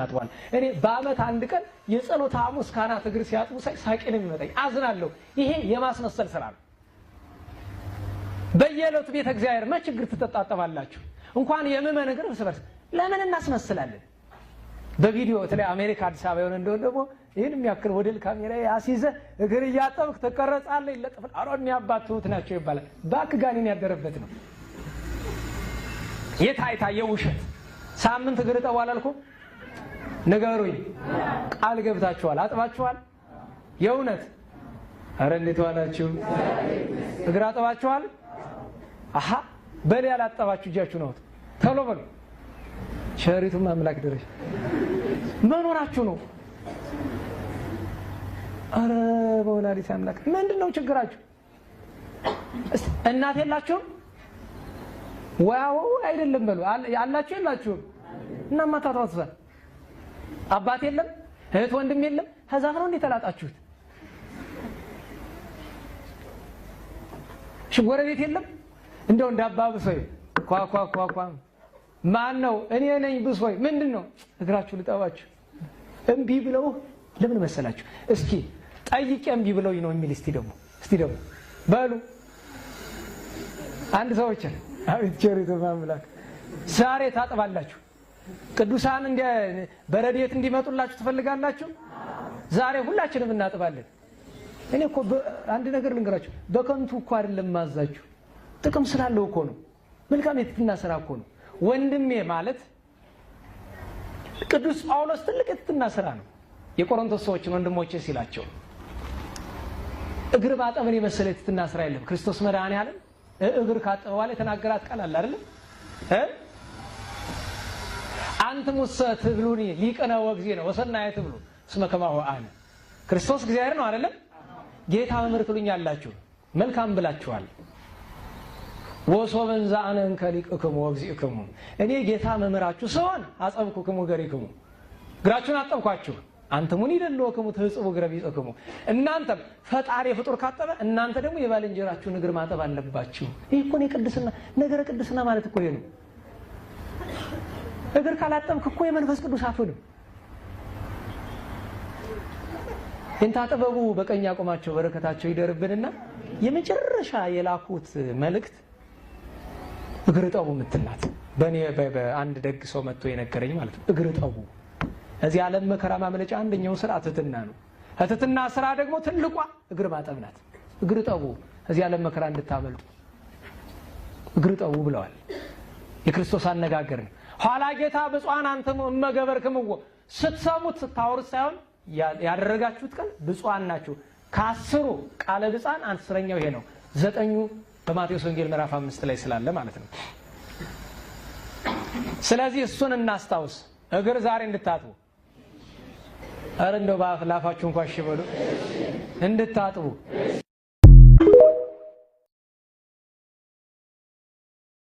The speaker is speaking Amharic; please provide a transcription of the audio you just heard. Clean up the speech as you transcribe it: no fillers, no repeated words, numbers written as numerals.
አጥቧል። እኔ በአመት አንድ ቀን የጸሎት ሐሙስ ካህናት እግር ሲያጥቡ ሳቄ ነው የሚመጣኝ፣ አዝናለሁ። ይሄ የማስመሰል ስራ ነው። በየዕለቱ ቤተ እግዚአብሔር መችግር ትተጣጣባላችሁ። እንኳን የምእመን እግር እርስ በርስ ለምን እናስመስላለን? በቪዲዮ ተለይ አሜሪካ አዲስ አበባ የሆነ እንደሆነ ደግሞ ይሄን የሚያክል ሞዴል ካሜራ ያስይዘህ እግር እያጠብክ ትቀረጻለህ፣ ይለጥፋል። አሮን የሚያባቱት ናቸው ይባላል። ባክ ጋኔን ያደረበት ነው። የታይታ የውሸት ሳምንት እግር ጠቡ አላልኩም? ንገሩኝ። ቃል ገብታችኋል? አጥባችኋል? የእውነት አረ እንዴት ዋላችሁ? እግር አጥባችኋል? አሃ በል ያላጠባችሁ እጃችሁ ነው። ቶሎ በሉ። ሸሪቱም አምላክ ድረሽ መኖራችሁ ነው። አረ በወላዲተ አምላክ ምንድነው ችግራችሁ? እናት የላችሁም? ዋው አይደለም በሉ። ያላችሁ የላችሁም? እናማ ታቷትሳ አባት የለም? እህት ወንድም የለም? ከዛፍ ነው እንዴ ተላጣችሁት? ጎረቤት የለም? እንደው እንዳባብሰው ኳ ማን ነው? እኔ ነኝ ብሶይ ምንድነው? እግራችሁ ልጠባችሁ እምቢ ብለው ለምን መሰላችሁ? እስኪ ጠይቄ እምቢ ብለው ነው የሚል እስቲ ደግሞ በሉ አንድ ሰዎች አቤት ቸሪቱ ማምላክ ዛሬ ታጥባላችሁ። ቅዱሳን እንደ በረድኤት እንዲመጡላችሁ ትፈልጋላችሁ? ዛሬ ሁላችንም እናጥባለን። እኔ እኮ አንድ ነገር ልንገራችሁ፣ በከንቱ እኮ አይደለም ማዛችሁ፣ ጥቅም ስላለው እኮ ነው። መልካም የትህትና ስራ እኮ ነው። ወንድሜ ማለት ቅዱስ ጳውሎስ ትልቅ የትህትና ስራ ነው። የቆሮንቶስ ሰዎችን ወንድሞቼ ሲላቸው እግር ማጠብን የመሰለ የትህትና ስራ የለም። ክርስቶስ መድኃኔዓለም እግር ካጠበ በኋላ የተናገራት ቃል አለ አይደል? አንትሙሰ ትብሉኒ ሊቀነ ወእግዚእነ ወሰናየ ትብሉ እስመ ከማሁ አነ። ክርስቶስ እግዚአብሔር ነው አይደለም? ጌታ መምህር ትሉኛላችሁ፣ መልካም ብላችኋል። ወሶበ እንዘ አነ እንከሊቅክሙ ወእግዚእክሙ፣ እኔ ጌታ መምህራችሁ ስሆን አጸብኩክሙ እገሪክሙ፣ እግራችሁን አጠብኳችሁ። አንትሙኒ ይደልወክሙ ትሕጽቡ እግረ ቢጽክሙ፣ እናንተም ፈጣሪ ፍጡር ካጠበ እናንተ ደግሞ የባልንጀራችሁን እግር ማጠብ አለባችሁ። ይህ እኮ ነው ቅድስና። ነገረ ቅድስና ማለት እኮ ይሄ ነው። እግር ካላጠብክ እኮ የመንፈስ ቅዱስ አትሆንም። እንታ ጥበቡ በቀኝ ያቆማቸው በረከታቸው ይደርብንና የመጨረሻ የላኩት መልእክት እግር ጠቡ የምትላት በእኔ በአንድ ደግ ሰው መጥቶ የነገረኝ ማለት ነው። እግር ጠቡ እዚህ ዓለም መከራ ማምለጫ አንደኛው ስራ ትህትና ነው። ትህትና ስራ ደግሞ ትልቋ እግር ማጠብ ናት። እግር ጠቡ እዚህ ዓለም መከራ እንድታመልጡ እግር ጠቡ ብለዋል። የክርስቶስ አነጋገር ነው። ኋላ ጌታ ብፁዓን አንትሙ እመ ገበርክምዎ፣ ስትሰሙት ስታወሩት ሳይሆን ያደረጋችሁት ቀን ብፁዓን ናችሁ። ከ10 ቃለ ብፁዓን 10ኛው ይሄ ነው። 9ኙ በማቴዎስ ወንጌል ምዕራፍ 5 ላይ ስላለ ማለት ነው። ስለዚህ እሱን እናስታውስ። እግር ዛሬ እንድታጥቡ አረ እንደው ባላፋችሁ እንኳን እሺ በሉ እንድታጥቡ